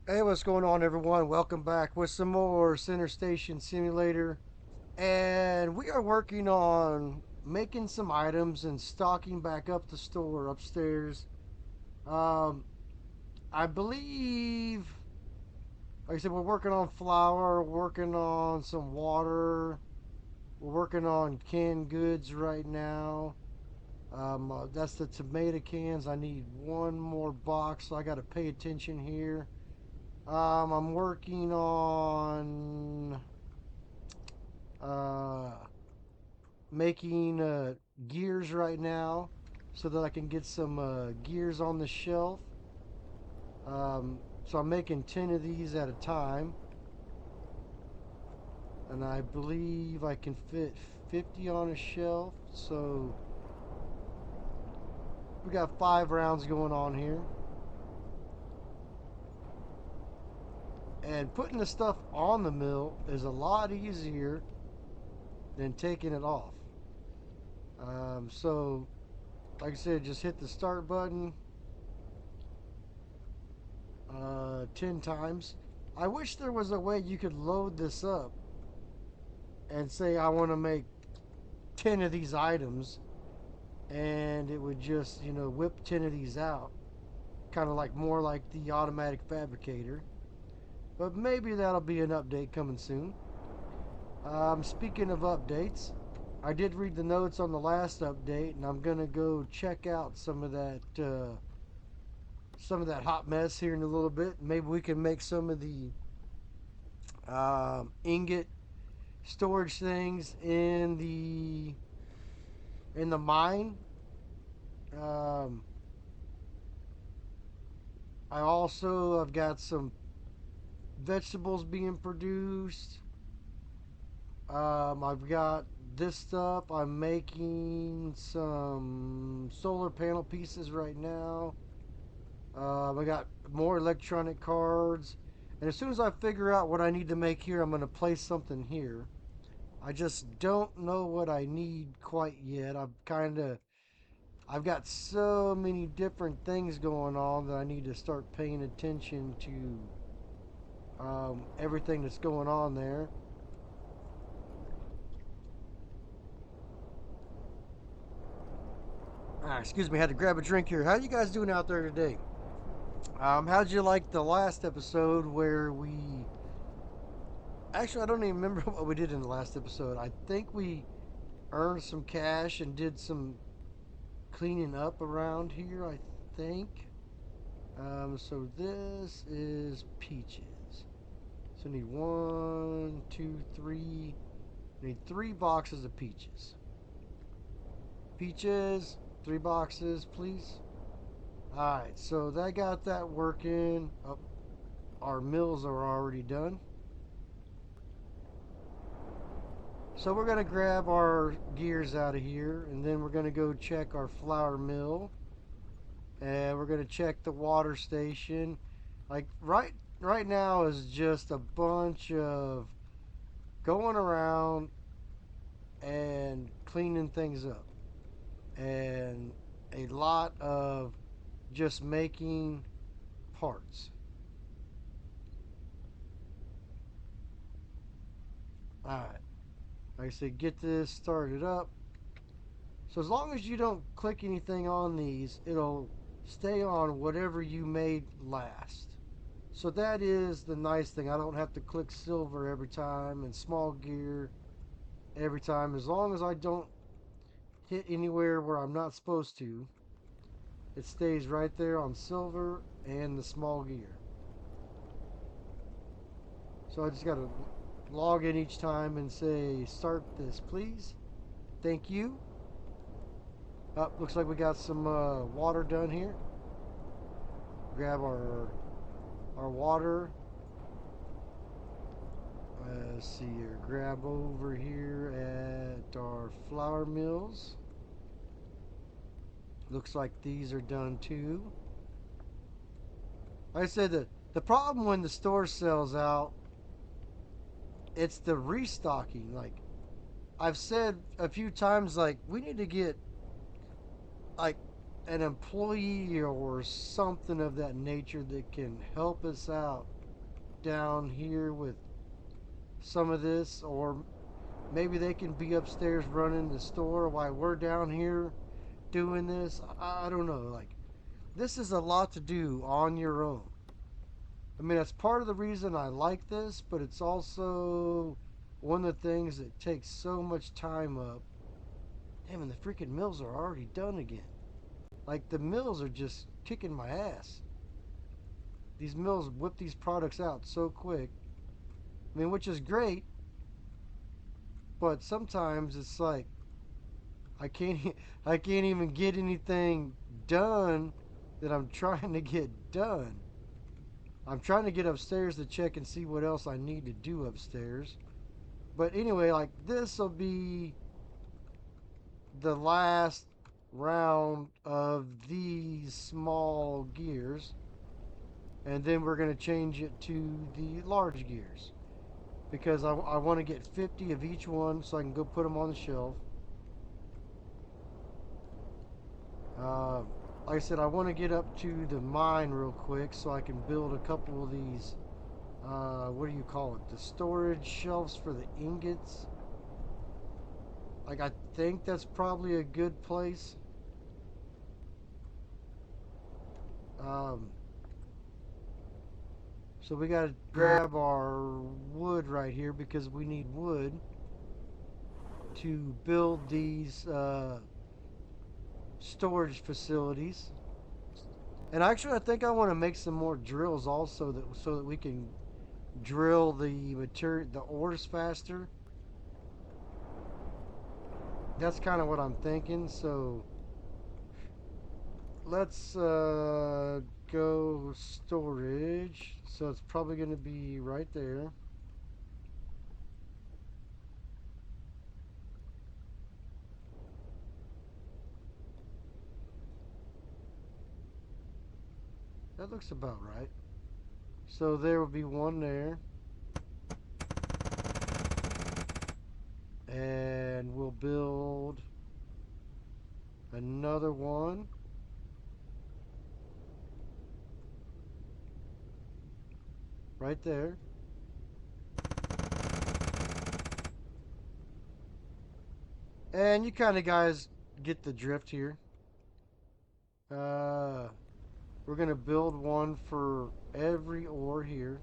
Hey, what's going on, everyone? Welcome back with some more Center Station Simulator. And we are working on making some items and stocking back up the store upstairs. Um, I believe, like I said, we're working on flour, working on some water, we're working on canned goods right now. That's the tomato cans. I need one more box, so I got to pay attention here. I'm working on uh, making gears right now so that I can get some gears on the shelf. So I'm making 10 of these at a time, and I believe I can fit 50 on a shelf. So we got 5 rounds going on here. And putting the stuff on the mill is a lot easier than taking it off. So, like I said, just hit the start button 10 times. I wish there was a way you could load this up and say, I want to make 10 of these items, and it would just, whip 10 of these out. Kind of like more like the automatic fabricator. But maybe that'll be an update coming soon. Speaking of updates, I did read the notes on the last update, and I'm gonna go check out some of that hot mess here in a little bit. Maybe we can make some of the ingot storage things in the mine. Um, I've got some vegetables being produced. I've got this stuff. I'm making some solar panel pieces right now. I got more electronic cards. And as soon as I figure out what I need to make here, I'm going to place something here. I just don't know what I need quite yet. I've got so many different things going on that I need to start paying attention to everything that's going on there. Excuse me, I had to grab a drink here. How you guys doing out there today? How'd you like the last episode where we? Actually, I don't even remember what we did in the last episode. I think we earned some cash and did some cleaning up around here. I think. So this is peaches. So I need one, two, three. I need 3 boxes of peaches. Peaches, 3 boxes, please. Alright, so that got that working. Oh, our mills are already done. So we're going to grab our gears out of here, and then we're going to go check our flour mill, and we're going to check the water station. Like right now is just a bunch of going around and cleaning things up, and a lot of just making parts. All right, like I said, get this started up. So as long as you don't click anything on these, it'll stay on whatever you made last. So that is the nice thing. I don't have to click silver every time and small gear every time. As long as I don't hit anywhere where I'm not supposed to, it stays right there on silver and the small gear. So I just got to log in each time and say, start this, please. Thank you. Looks like we got some water done here. Grab our water. Let's see here. Grab over here at our flour mills. Looks like these are done too. Like I said, the problem when the store sells out, it's the restocking. Like I've said a few times, like we need to get like an employee or something of that nature that can help us out down here with some of this, or maybe they can be upstairs running the store while we're down here doing this. I don't know. Like, this is a lot to do on your own. I mean, that's part of the reason I like this, but it's also one of the things that takes so much time up. Damn, and the freaking mills are already done again. Like, the mills are just kicking my ass. These mills whip these products out so quick. I mean, which is great, but sometimes it's like I can't I can't even get anything done that I'm trying to get done. I'm trying to get upstairs to check and see what else I need to do upstairs. But anyway, like, this will be the last round of these small gears, and then we're going to change it to the large gears because I want to get 50 of each one so I can go put them on the shelf. Uh, like I said, I want to get up to the mine real quick so I can build a couple of these, what do you call it? The storage shelves for the ingots. Like, I think that's probably a good place. Um, so we got to grab our wood right here because we need wood to build these storage facilities. And actually, I think I want to make some more drills also, that so that we can drill the material, the ores faster. That's kind of what I'm thinking. So let's go storage. So it's probably going to be right there. That looks about right. So there will be one there. And we'll build another one right there. And you kind of guys get the drift here. Uh, we're going to build one for every ore here.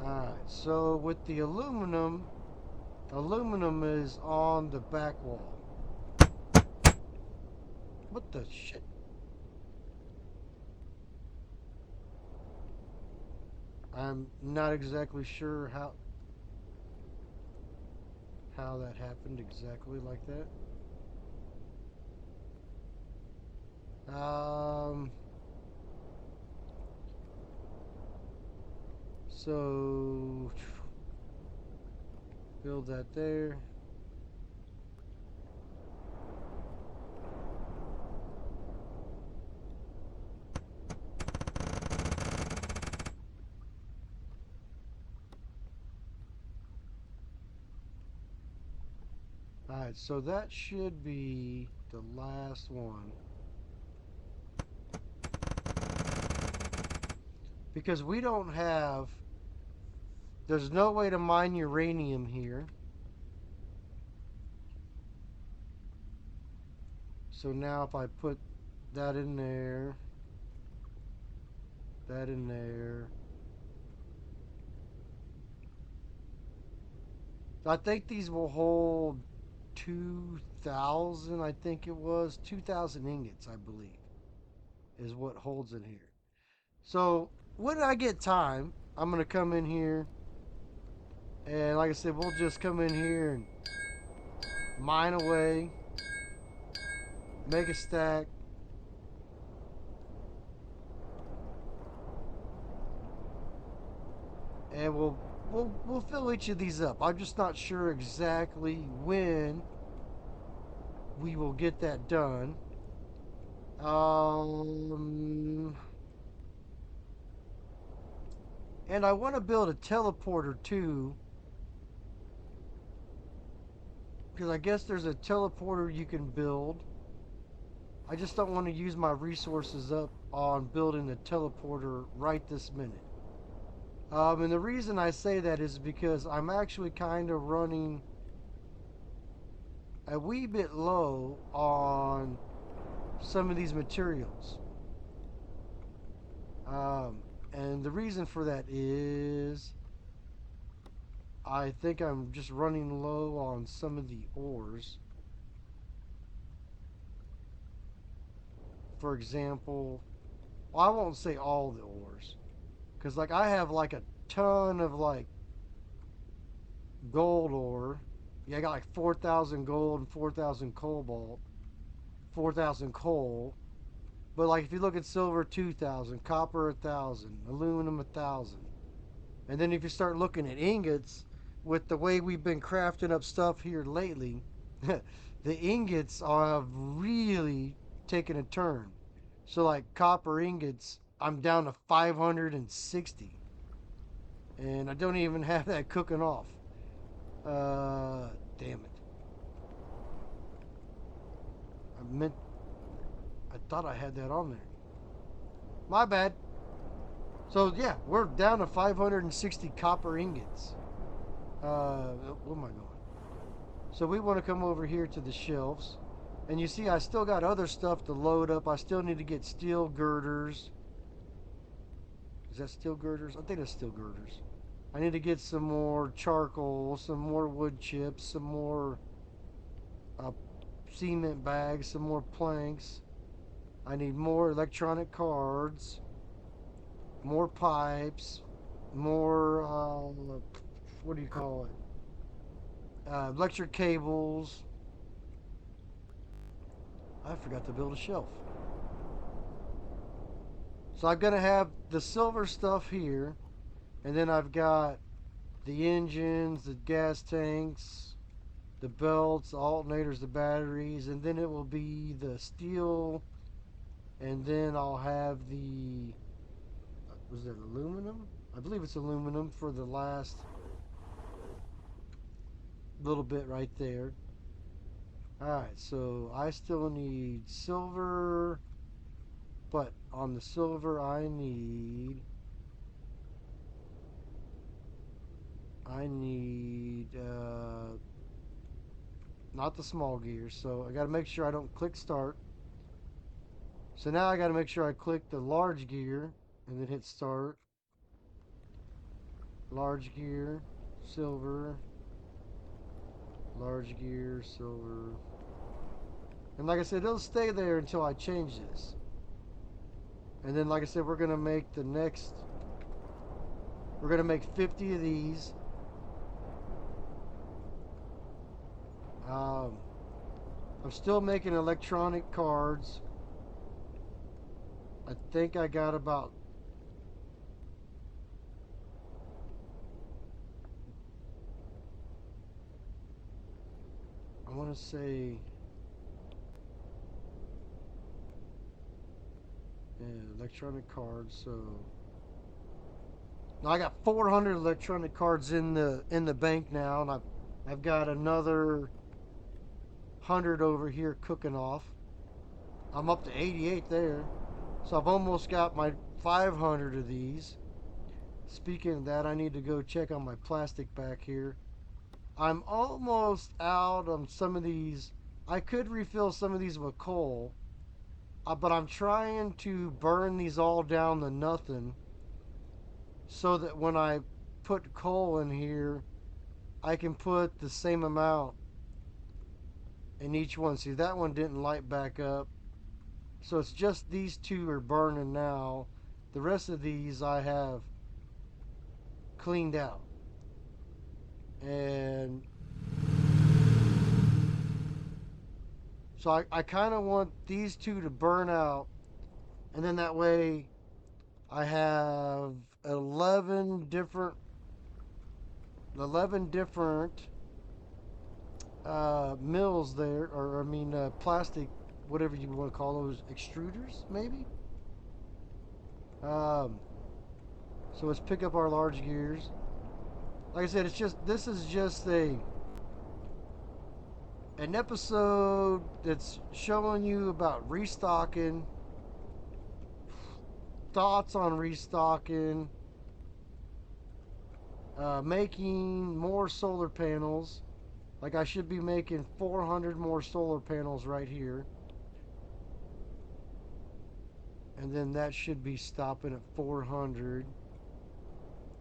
Alright, so with the aluminum, aluminum is on the back wall. What the shit? I'm not exactly sure how that happened exactly like that. So build that there. Alright, so that should be the last one. Because we don't have, there's no way to mine uranium here. So now if I put that in there, that in there. I think these will hold 2,000, I think it was. 2,000 ingots, I believe, is what holds in here. So when I get time, I'm going to come in here. And like I said, we'll just come in here and mine away. Make a stack. And we'll fill each of these up. I'm just not sure exactly when we will get that done. Um, and I want to build a teleporter too, because I guess there's a teleporter you can build. I just don't want to use my resources up on building a teleporter right this minute. And the reason I say that is because I'm actually kind of running a wee bit low on some of these materials. Um, and the reason for that is I think I'm just running low on some of the ores. For example, well, I won't say all the ores, because like I have like a ton of like gold ore. Yeah, I got like 4,000 gold and 4,000 cobalt, 4,000 coal. But like if you look at silver, 2,000, copper, 1,000, aluminum, 1,000. And then if you start looking at ingots, with the way we've been crafting up stuff here lately, the ingots have really taken a turn. So like copper ingots, I'm down to 560, and I don't even have that cooking off. Damn it! I meant I thought I had that on there. My bad. So yeah, we're down to 560 copper ingots. Where am I going? So we want to come over here to the shelves. And you see, I still got other stuff to load up. I still need to get steel girders. Is that steel girders? I think that's steel girders. I need to get some more charcoal, some more wood chips, some more uh, cement bags, some more planks. I need more electronic cards, more pipes, more, what do you call it? Electric cables. I forgot to build a shelf. So I'm going to have the silver stuff here, and then I've got the engines, the gas tanks, the belts, the alternators, the batteries, and then it will be the steel, and then I'll have the, was it aluminum? I believe it's aluminum for the last little bit right there. Alright, so I still need silver, but on the silver I need not the small gears, so I got to make sure I don't click start. So now I got to make sure I click the large gear and then hit start. Large gear, silver, large gear, silver. And like I said, it'll stay there until I change this. And then like I said, we're going to make the next, we're going to make 50 of these. Um, I'm still making electronic cards. I think I got about, I want to say, yeah, electronic cards. So now I got 400 electronic cards in the bank now, and I've got another 100 over here cooking off. I'm up to 88 there, so I've almost got my 500 of these. Speaking of that, I need to go check on my plastic back here. I'm almost out on some of these. I could refill some of these with coal, but I'm trying to burn these all down to nothing so that when I put coal in here, I can put the same amount in each one. See, that one didn't light back up. So it's just these two are burning now. The rest of these I have cleaned out. And so I kind of want these two to burn out. And then that way I have 11 different mills there, or I mean plastic whatever you want to call those, extruders, maybe. Um, so let's pick up our large gears. Like I said, it's just this is just an episode that's showing you about restocking, thoughts on restocking, making more solar panels. Like I should be making 400 more solar panels right here. And then that should be stopping at 400.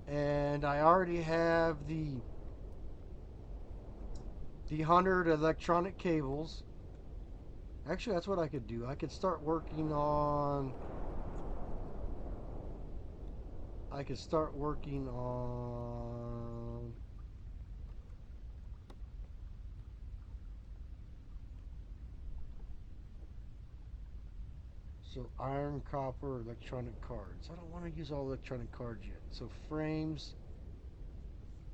And I already have the 100 electronic cables. Actually, that's what I could do. I could start working on I could start working on so iron, copper, electronic cards. I don't want to use all electronic cards yet. So frames,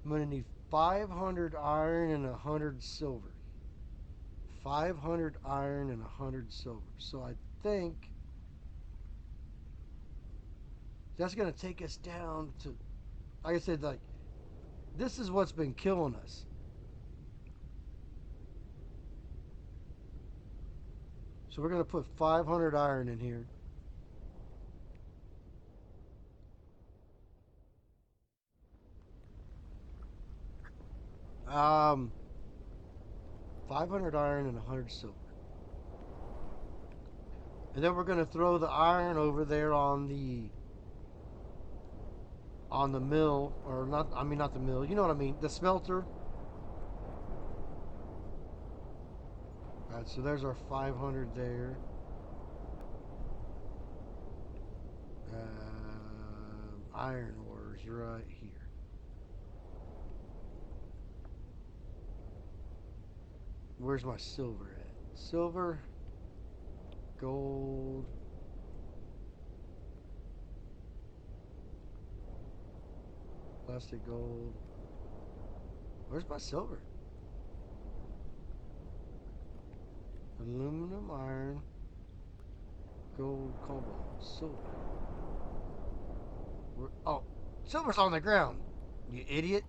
I'm going to need 500 iron and 100 silver. 500 iron and 100 silver. So I think that's going to take us down to, like I said, like this is what's been killing us. So we're going to put 500 iron in here. Um, 500 iron and 100 silver. And then we're going to throw the iron over there on the mill, or not, I mean not the mill, you know what I mean, the smelter. Alright, so there's our 500 there. Iron ores right here. Where's my silver at? Silver, gold, plastic gold. Where's my silver? Aluminum, iron, gold, cobalt, silver. Oh, silver's on the ground. You idiot.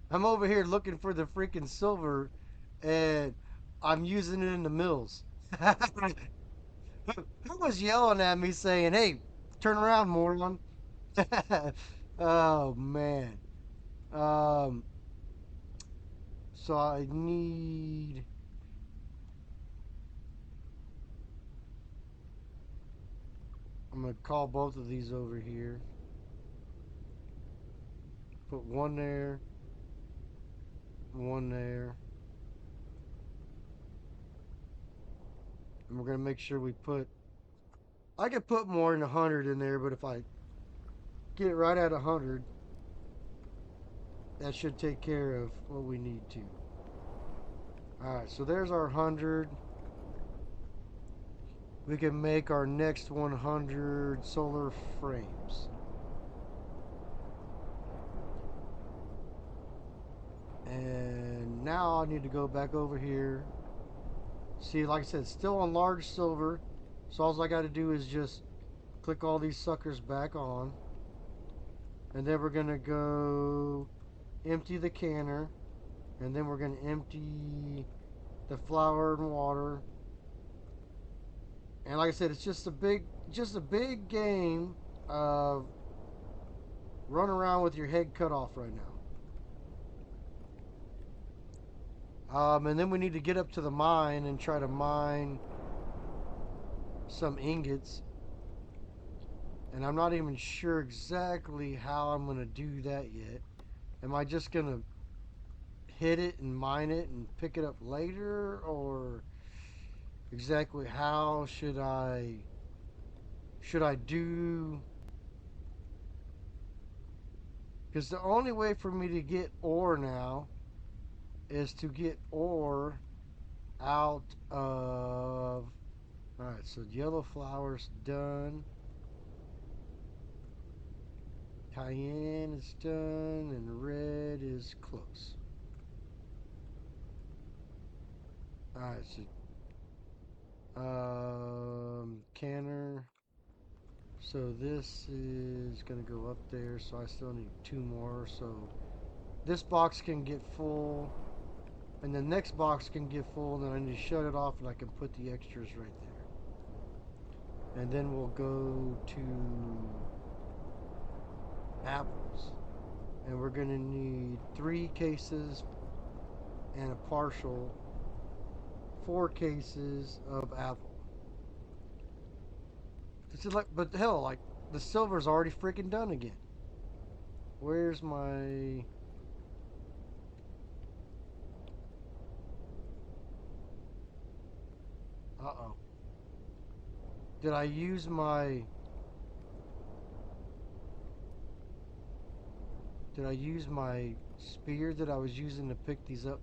I'm over here looking for the freaking silver and I'm using it in the mills. Who was yelling at me saying, "Hey, turn around, moron"? Oh man. Um. So I need. I'm gonna call both of these over here. Put one there, one there, and we're gonna make sure we put. I could put more than 100 in there, but if I get it right at 100, that should take care of what we need to. All right. So there's our 100. We can make our next 100 solar frames. And now I need to go back over here. See, like I said, still on large silver. So all I got to do is just click all these suckers back on. And then we're going to go empty the canner. And then we're going to empty the flour and water. And like I said, it's just a big game of run around with your head cut off right now. And then we need to get up to the mine and try to mine some ingots. And I'm not even sure exactly how I'm going to do that yet. Am I just going to hit it and mine it and pick it up later? Or exactly how should I do? Because the only way for me to get ore now is to get ore out of. Alright, so yellow flower's done. Cayenne is done, and red is close. Alright, so canner. So this is gonna go up there, so I still need two more. So this box can get full, and the next box can get full, and then I need to shut it off, and I can put the extras right there. And then we'll go to apples, and we're gonna need 3 cases and a partial, 4 cases of apple. This is like, but hell, like the silver's already freaking done again. Where's my? Uh-oh. Did I use my? Did I use my spear that I was using to pick these up?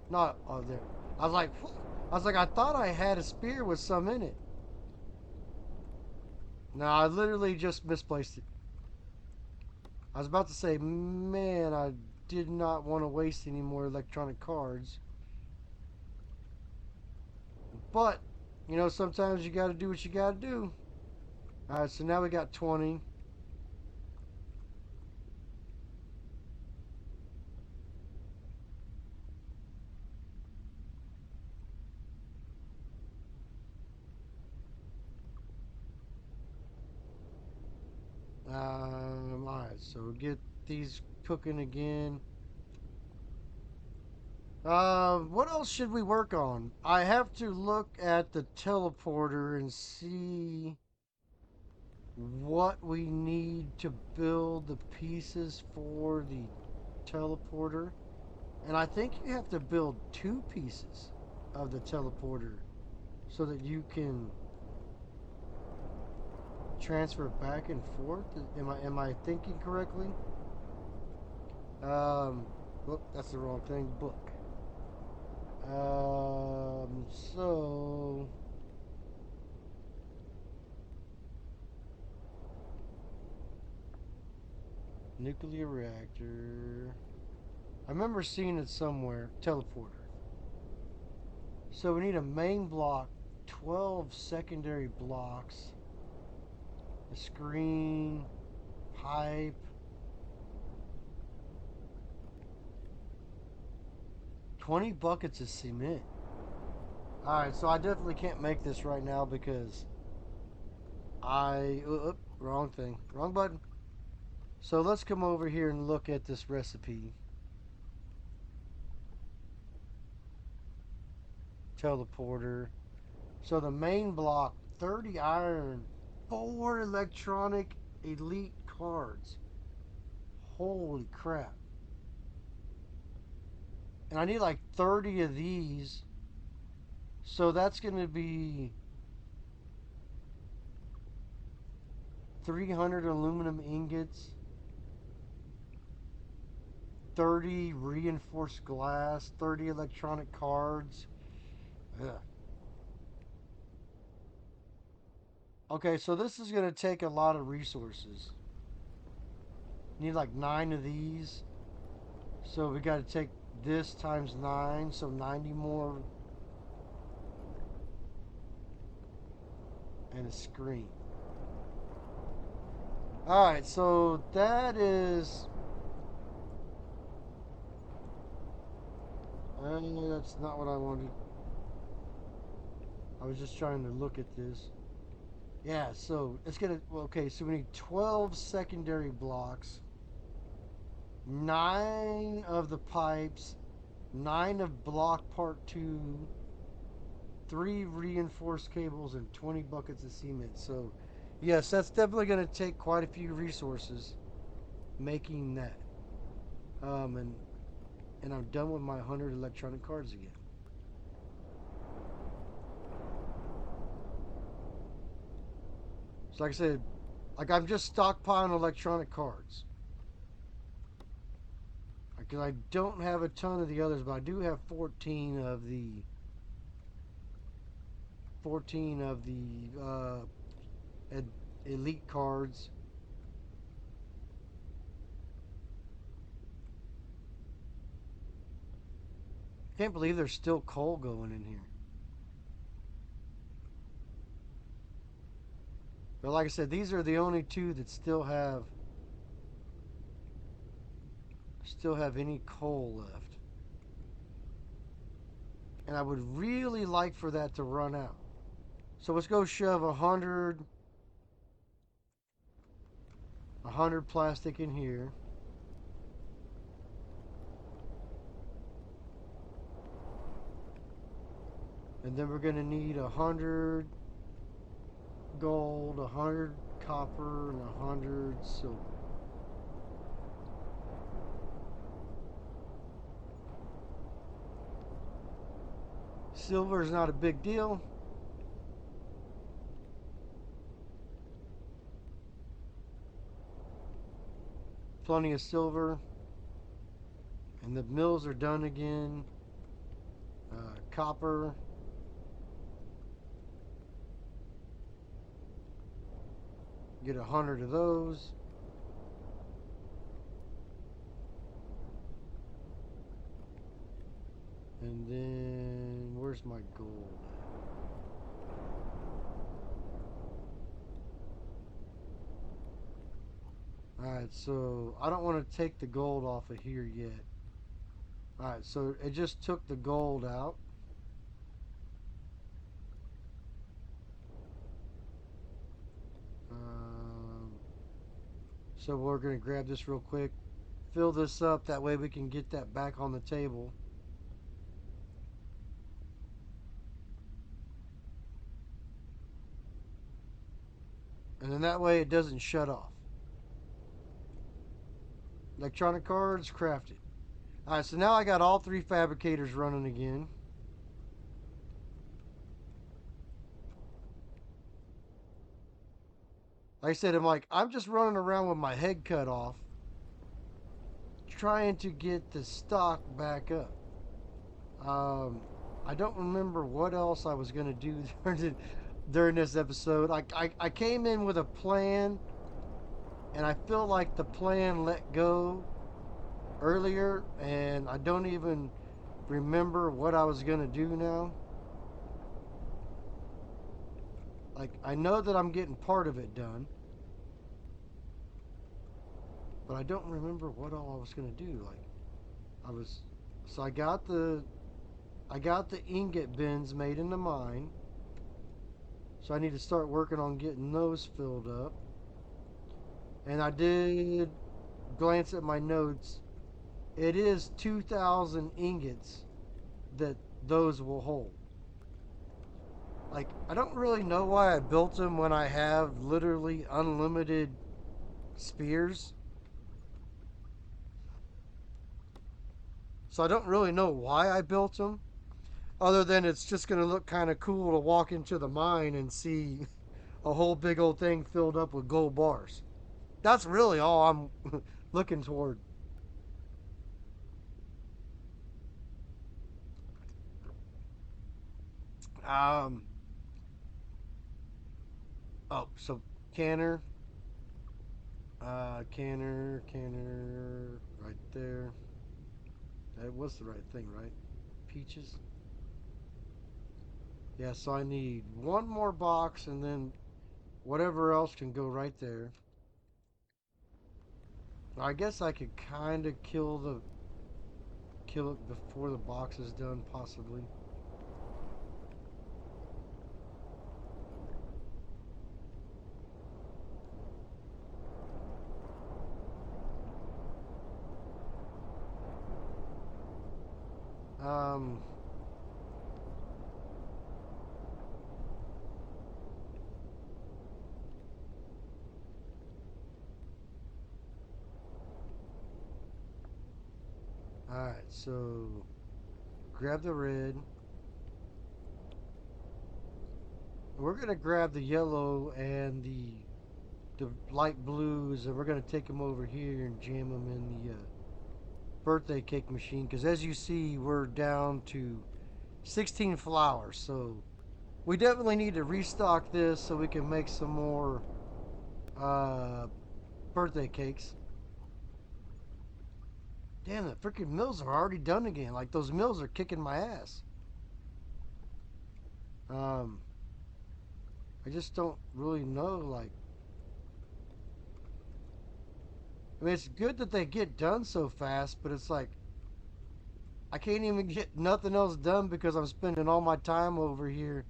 Not oh there. I was like, I thought I had a spear with some in it. No, I literally just misplaced it. I was about to say, man, I did not want to waste any more electronic cards. But, sometimes you got to do what you got to do. All right, so now we got 20. All right, so get these cooking again. What else should we work on? I have to look at the teleporter and see what we need to build the pieces for the teleporter. And I think you have to build 2 pieces of the teleporter so that you can transfer back and forth. Am I thinking correctly? Whoop, that's the wrong thing. Book. So nuclear reactor. I remember seeing it somewhere. Teleporter. So we need a main block, 12 secondary blocks, a screen, pipe, 20 buckets of cement. Alright, so I definitely can't make this right now because wrong thing. Wrong button. So let's come over here and look at this recipe. Teleporter. So the main block, 30 iron, 4 electronic elite cards. Holy crap. And I need like 30 of these. So that's going to be 300 aluminum ingots, 30 reinforced glass, 30 electronic cards. Ugh. Okay, so this is going to take a lot of resources. Need like 9 of these. So we got to take this times 9, so 90 more, and a screen. Alright, so that is. That's not what I wanted. I was just trying to look at this. Yeah, so it's gonna. Okay, so we need 12 secondary blocks, 9 of the pipes, 9 of block part 2, 3 reinforced cables, and 20 buckets of cement. So, yes, that's definitely going to take quite a few resources making that. And I'm done with my 100 electronic cards again. So, like I said, like I'm just stockpiling electronic cards because I don't have a ton of the others, but I do have 14 of the elite cards. Can't believe there's still coal going in here. But like I said, these are the only two that still have any coal left. And I would really like for that to run out. So let's go shove a hundred plastic in here. And then we're gonna need 100 gold, 100 copper, and 100 silver. Silver is not a big deal. Plenty of silver. And the mills are done again. Copper. Get 100 of those. And then, where's my gold? Alright, so I don't want to take the gold off of here yet. Alright, so it just took the gold out. Um, so we're going to grab this real quick. Fill this up, that way we can get that back on the table. And then that way it doesn't shut off. Electronic cards crafted. Alright, so now I got all three fabricators running again. Like I said, I'm just running around with my head cut off, trying to get the stock back up. I don't remember what else I was going to do during this episode. I came in with a plan, and I feel like the plan let go earlier, and I don't even remember what I was going to do now. Like, I know that I'm getting part of it done, but I don't remember what all I was going to do. So I got the ingot bins made in the mine. So I need to start working on getting those filled up. And I did glance at my notes. It is 2,000 ingots that those will hold. Like, I don't really know why I built them when I have literally unlimited spears. So I don't really know why I built them. Other than it's just going to look kind of cool to walk into the mine and see a whole big old thing filled up with gold bars. That's really all I'm looking toward. Um, so canner, canner, right there. That was the right thing, right? Peaches. Yeah, so I need one more box and then whatever else can go right there. I guess I could kind of kill it before the box is done, possibly. Um, all right, so grab the red. We're gonna grab the yellow and the light blues, and we're gonna take them over here and jam them in the birthday cake machine. Because as you see, we're down to 16 flowers, so we definitely need to restock this so we can make some more uh, birthday cakes. Damn, the freaking mills are already done again. Like, those mills are kicking my ass. Um, I just don't really know, like, I mean, it's good that they get done so fast, but it's like, I can't even get nothing else done because I'm spending all my time over here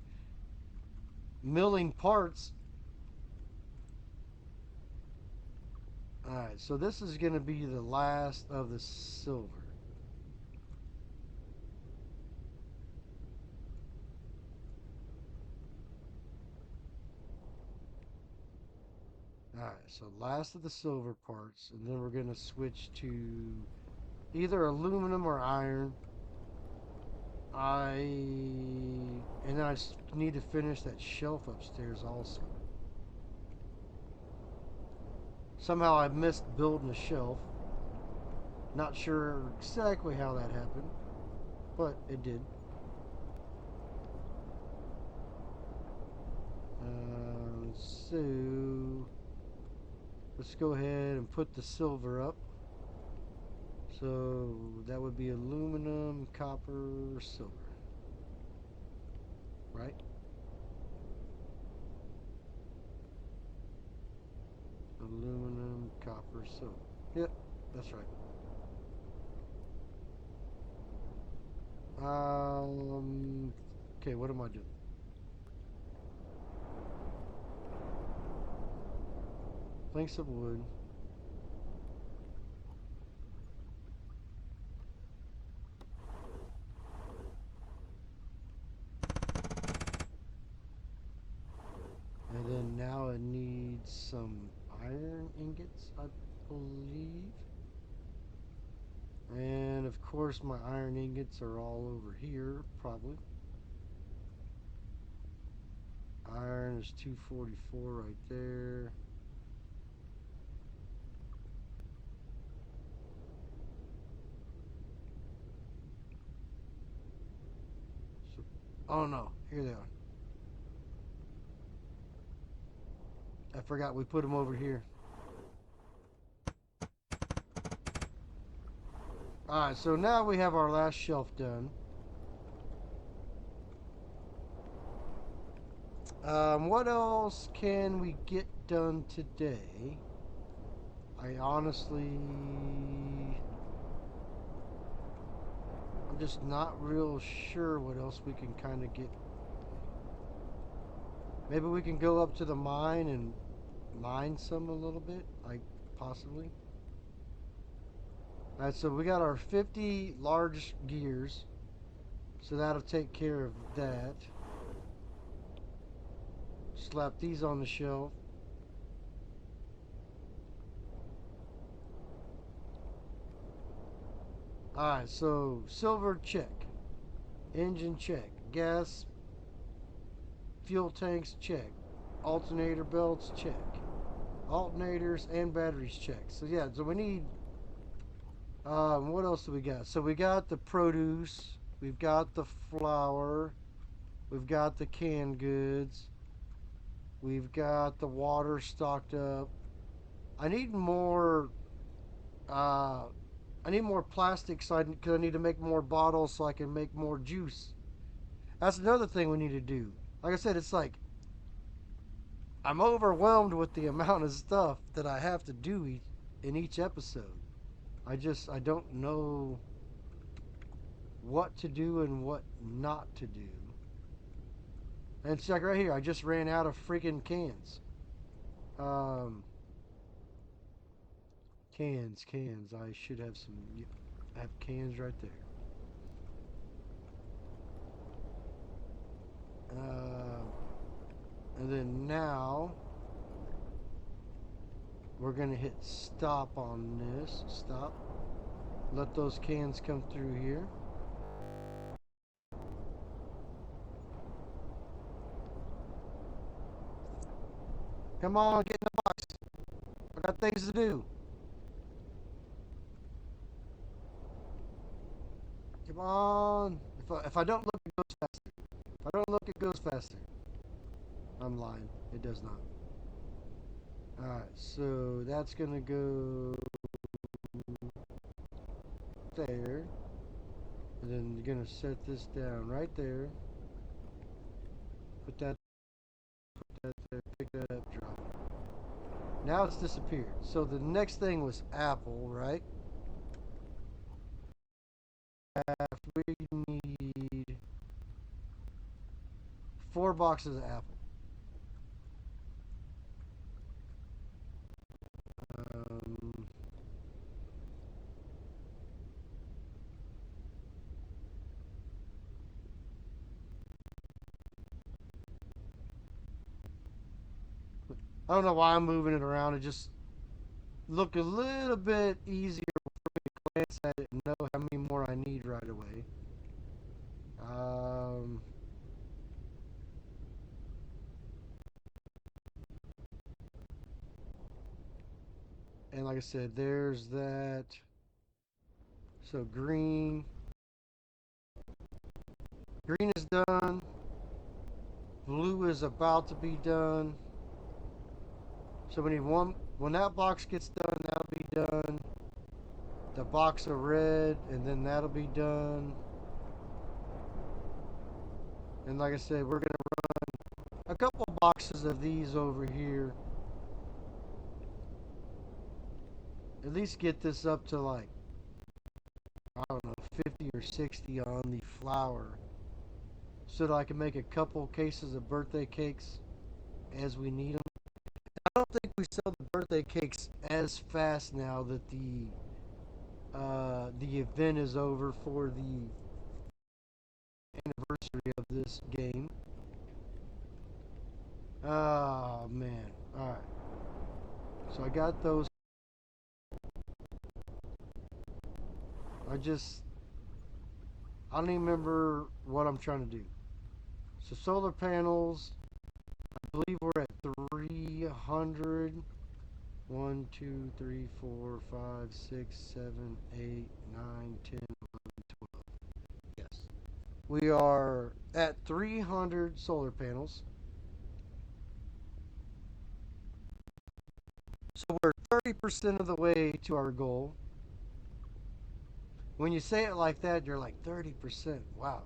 milling parts. Alright, so this is going to be the last of the silver. Alright, so last of the silver parts, and then we're going to switch to either aluminum or iron. And I need to finish that shelf upstairs also. Somehow I missed building a shelf. Not sure exactly how that happened, but it did. So let's go ahead and put the silver up. So that would be aluminum, copper, silver, right? Aluminum, copper, silver. Yep, that's right. Okay, what am I doing? Planks of wood. And then now it needs some iron ingots, I believe. And of course my iron ingots are all over here, probably. Iron is 244 right there. So, oh no, here they are. I forgot we put them over here. Alright, so now we have our last shelf done. What else can we get done today? I honestly, I'm just not real sure what else we can kind of get. Maybe we can go up to the mine and mine some a little bit, like possibly. All right, so we got our 50 large gears, so that'll take care of that. Slap these on the shelf. All right, so silver check, engine check, gas fuel tanks check, alternator belts check, alternators and batteries check. So yeah, so we need. What else do we got? So we got the produce, we've got the flour, we've got the canned goods, we've got the water stocked up. I need more. Uh, I need more plastic so because I need to make more bottles so I can make more juice. That's another thing we need to do. Like I said, it's like I'm overwhelmed with the amount of stuff that I have to do in each episode. I don't know what to do and what not to do. And it's like right here, I just ran out of freaking cans. Um, cans. I should have some. I have cans right there. Uh, and then now we're gonna hit stop on this. Stop. Let those cans come through here. Come on, get in the box. I got things to do. Come on. If I don't look, it goes faster. If I don't look, it goes faster. I'm lying. It does not. Alright, so that's gonna go there. And then you're going to set this down right there. Put that there, pick that up, drop it. Now it's disappeared. So the next thing was apple, right? We need 4 boxes of apple. Um, I don't know why I'm moving it around. It just look a little bit easier for me to glance at it and know how many more I need right away. Um, and like I said, there's that. So green is done. Blue is about to be done. So we need one. When that box gets done, that'll be done. The box of red, and then that'll be done. And like I said, we're gonna run a couple boxes of these over here. At least get this up to like, I don't know, 50 or 60 on the flour, so that I can make a couple cases of birthday cakes as we need them. I don't think we sell the birthday cakes as fast now that the event is over for the anniversary of this game. Oh man! All right, so I got those. I don't even remember what I'm trying to do. So solar panels, I believe we're at 300. 1, 2, 3, 4, 5, 6, 7, 8, 9, 10, 11, 12. Yes. We are at 300 solar panels. So we're 30% of the way to our goal. When you say it like that, you're like 30%. Wow.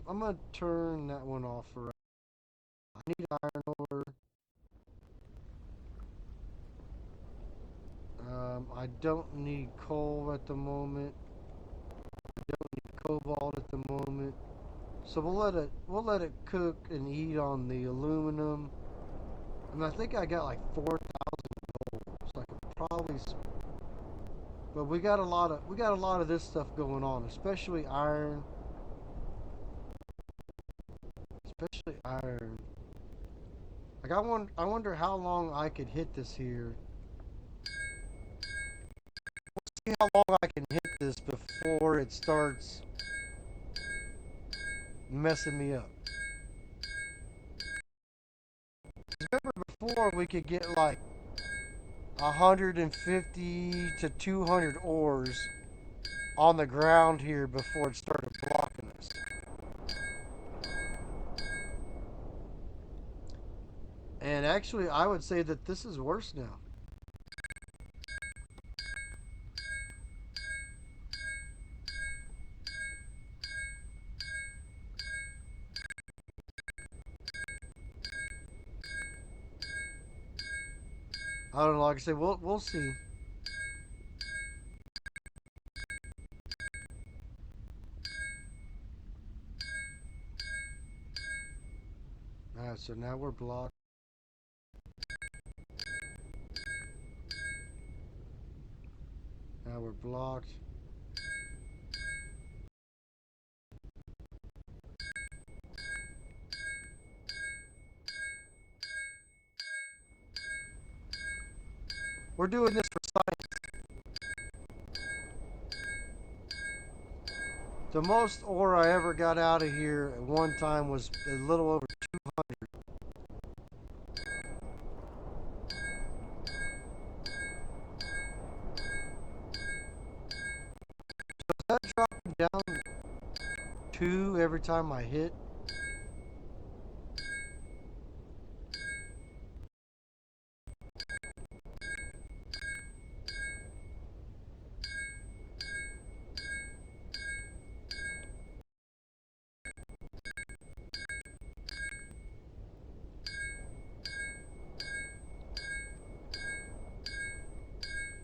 I'm going to turn that one off for right now. I need iron ore. I don't need coal at the moment. I don't need cobalt at the moment. So we'll let it cook and eat on the aluminum. And I think I got like 4,000 gold. So I could probably, but we got a lot of this stuff going on, especially iron, especially iron. Like I wonder how long I could hit this here. See how long I can hit this before it starts messing me up. Remember before we could get like 150 to 200 ores on the ground here before it started blocking us. And actually, I would say that this is worse now. I don't know. Like I said, we'll see. All right, so now we're blocked. Now we're blocked. We're doing this for science. The most ore I ever got out of here at one time was a little over 200. Is that dropping down 2 every time I hit?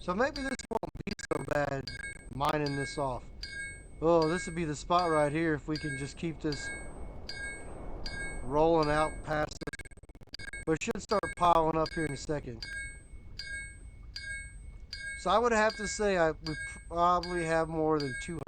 So maybe this won't be so bad mining this off. Oh, this would be the spot right here if we can just keep this rolling out past it. But it should start piling up here in a second. So I would have to say we probably have more than 200.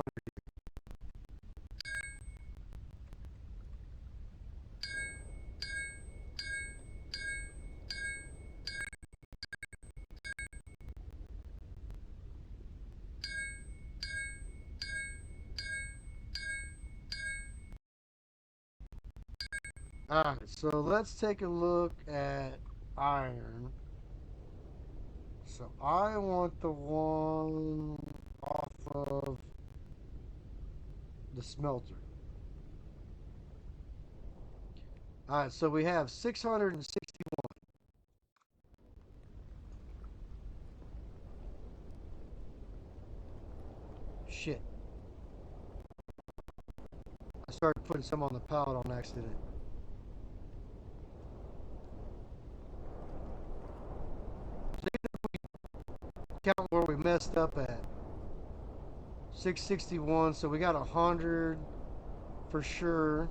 Alright, so let's take a look at iron. So I want the one off of the smelter. Alright, so we have 661. Shit. I started putting some on the pallet on accident. So count where we messed up at. 661, so we got 100 for sure.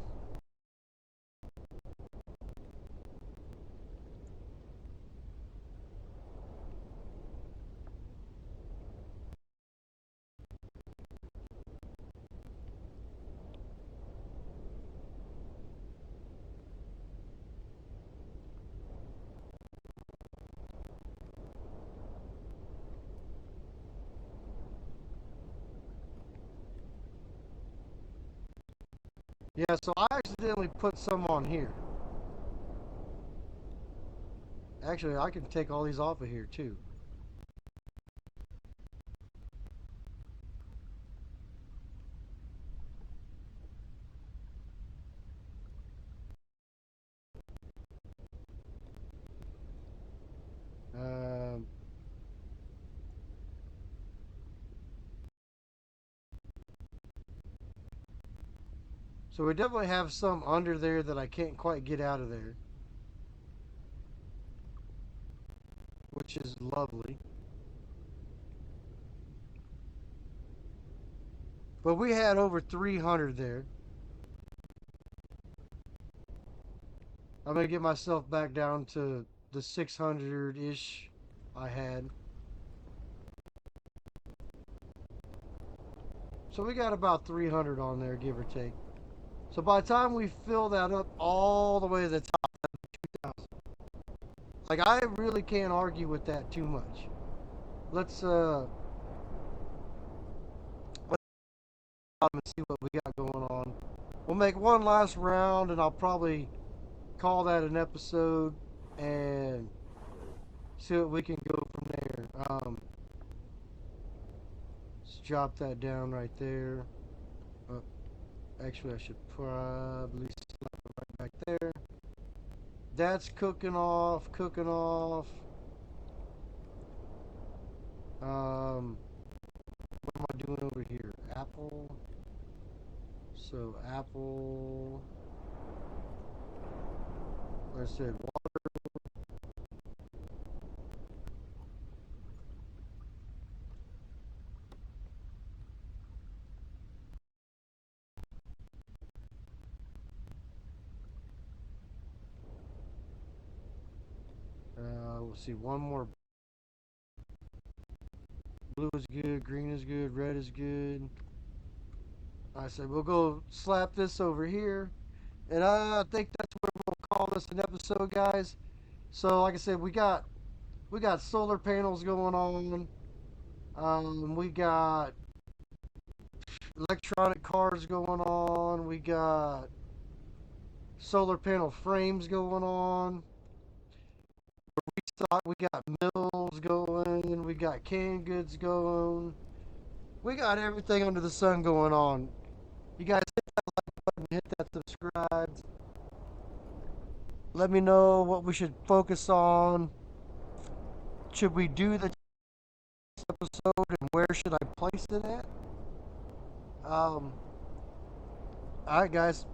Yeah, so I accidentally put some on here. Actually, I can take all these off of here too. Um, so we definitely have some under there that I can't quite get out of there, which is lovely. But we had over 300 there. I'm going to get myself back down to the 600-ish I had. So we got about 300 on there, give or take. So by the time we fill that up all the way to the top, 2,000. Like, I really can't argue with that too much. Let's and see what we got going on. We'll make one last round, and I'll probably call that an episode and see what we can go from there. Let's drop that down right there. Oh, actually, I should probably slap it right back there. That's cooking off, cooking off. What am I doing over here? Apple. So apple. Like I said, we'll see one more. Blue is good, green is good, red is good. I said we'll go slap this over here, and I think that's where we'll call this an episode, guys. So, like I said, we got solar panels going on. We got electronic cars going on. We got solar panel frames going on. We got mills going. We got canned goods going. We got everything under the sun going on. You guys hit that like button, hit that subscribe. Let me know what we should focus on. Should we do the episode and where should I place it at? Um, all right, guys.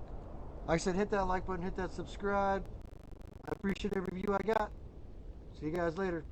Like I said, hit that like button, hit that subscribe. I appreciate every view I got. See you guys later.